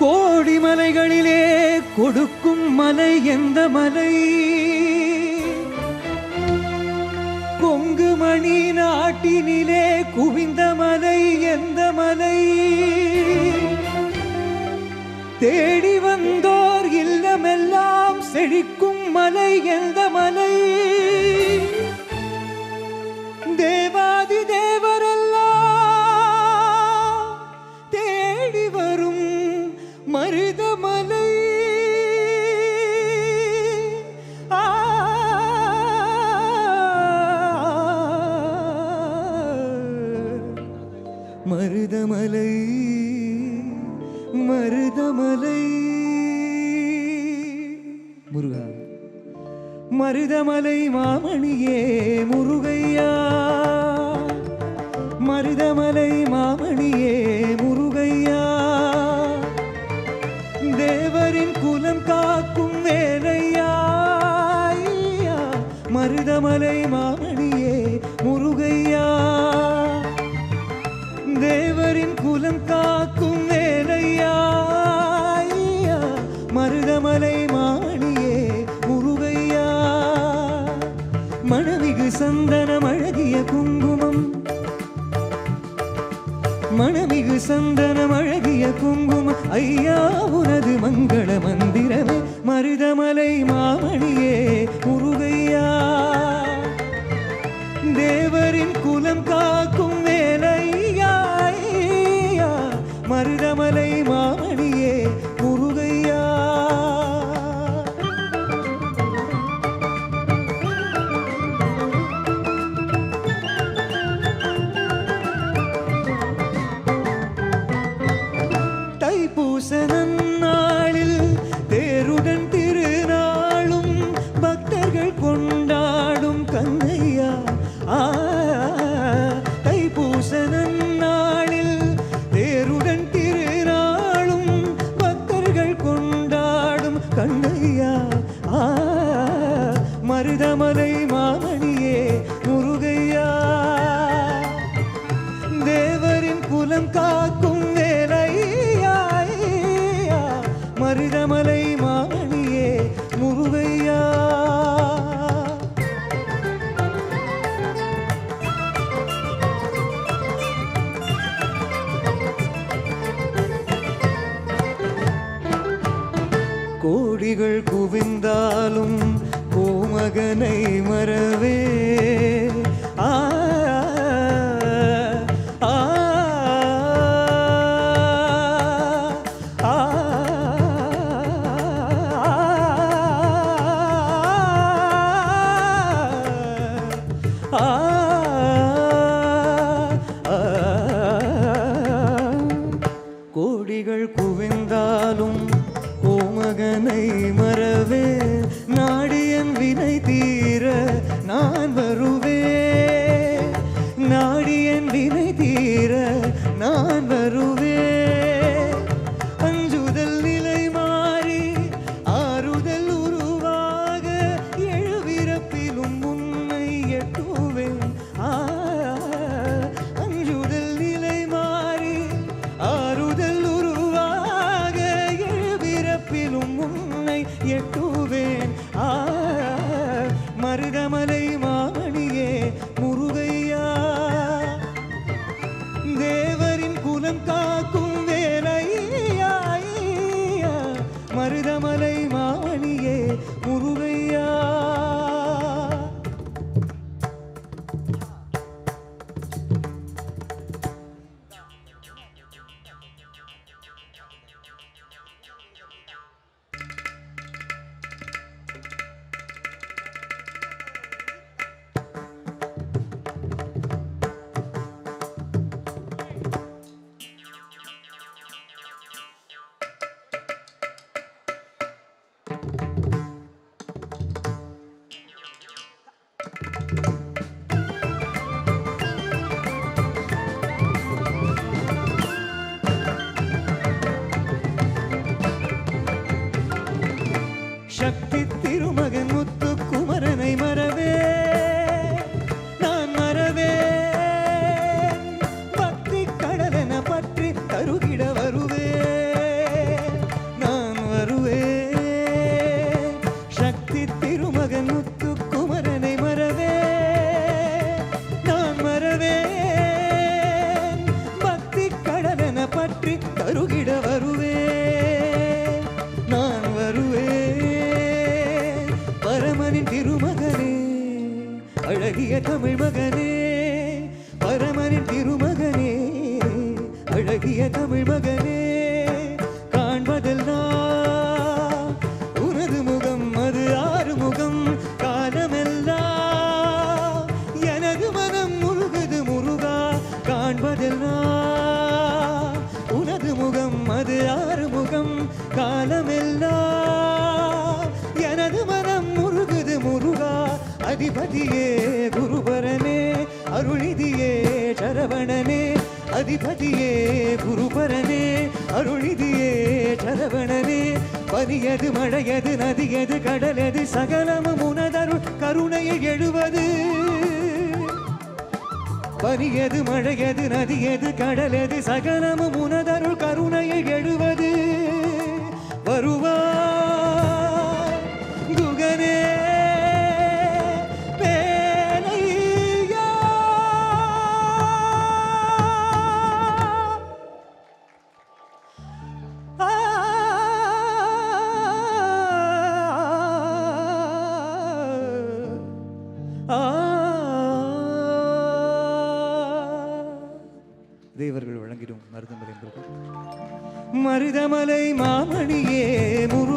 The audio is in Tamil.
கோடி மலைகளிலே கொடுக்கும் மலை எந்த மலை? கொங்கு மணி நாட்டினிலே குவிந்த மலை எந்த மலை? தேடி வந்தோர் இல்லமெல்லாம் செழிக்கும் மலை எந்த மலை? தேவாதி தேவரெல்லாம் தேடி வரும் மருதமலை. மருதமலை மருதமலை முருகா. மருதமலை மாமணியே முருகையா, மருதமலை மாமணியே முருகையா. தேவரின் குலம் காக்கும் வேலையா, மருதமலை மாமணியே முருகையா. தேவரின் குலம் காக்கும் வேலையா, மருதமலை மாமணியே முருகையா. மணமிகு சந்தனம் அழகிய குங்குமம், மணமிகு சந்தனம் அழகிய குங்குமம் ஐயா உனது மங்கள மந்திரமே. மருதமலை மாமணியே முருகையா. தேவரின் குலம் காக்கும் வேலையா, மருதமலை மாமணியே முருகையா. தைப்பூச நன்னாளில் தேருடன் திருநாளும் பக்தர்கள் கொண்டாடும் கண்ணையா. தைப்பூச நன்னாளில் தேருடன் திருநாளும் பக்தர்கள் கொண்டாடும் கண்ணையா. மருதமலை மாமணியே முருகையா. தேவரின் குலம் காக்கும் வேலையா, மருதமலை மாமணியே முருகையா. கோடிகள் குவிந்தாலும் கோமகனை மறவே. கோடிகள் குவிந்தாலும் கோமகனை மறவே. நாடியன் வினை தீர நான் வருவே, நாடியன் வினை தீர நான் வருவே. அஞ்சுதல் நிலை மாறி ஆறுதல் உருவாக எழுவிறப்பிலும் உன்னை எட்டுவேன். அஞ்சுதல் நிலை மாறி ஆறுதல் உருவாக எழுவிறப்பிலும் உன்னை எட்டுவேன். மருதமலை மாமணியே முருகையா. தேவரின் குலம் காக்கும் வேலையா, மருதமலை மாமணியே முருகையா. சக்தி திருமகன் முத்துக்குமரனை மறவே நான் மறவே. பக்தி கடலென பற்றி தருகிட வருவே. தமிழ் மகனே பரமனின் திருமகனே அழகிய தமிழ் மகனே காண்பதெல்லாம் உனது முகம் அது ஆறுமுகம் காலமெல்லாம் எனது மனம் முருகுது முருகா காண்பதெல்லாம் உனது முகம் அது ஆறுமுகம் காலமெல்லாம் எனது மனம் முருகுது முருகா அதிபதியே குருபரனே அருளிதியே சரவணனே அதிபதியே குருபரனே அருளிதியே சரவணனே பனியது மழையது நதியது கடலது சகலமும் உனதருள் கருணையை எழுவது பனியது மழையது நதியது கடலது சகலமும் உனதருள் கருணையை எழுவது வருவாய் குகனே வேலையா தேவர்கள் வழங்கிடும் மருதமலை மாமணியே முரு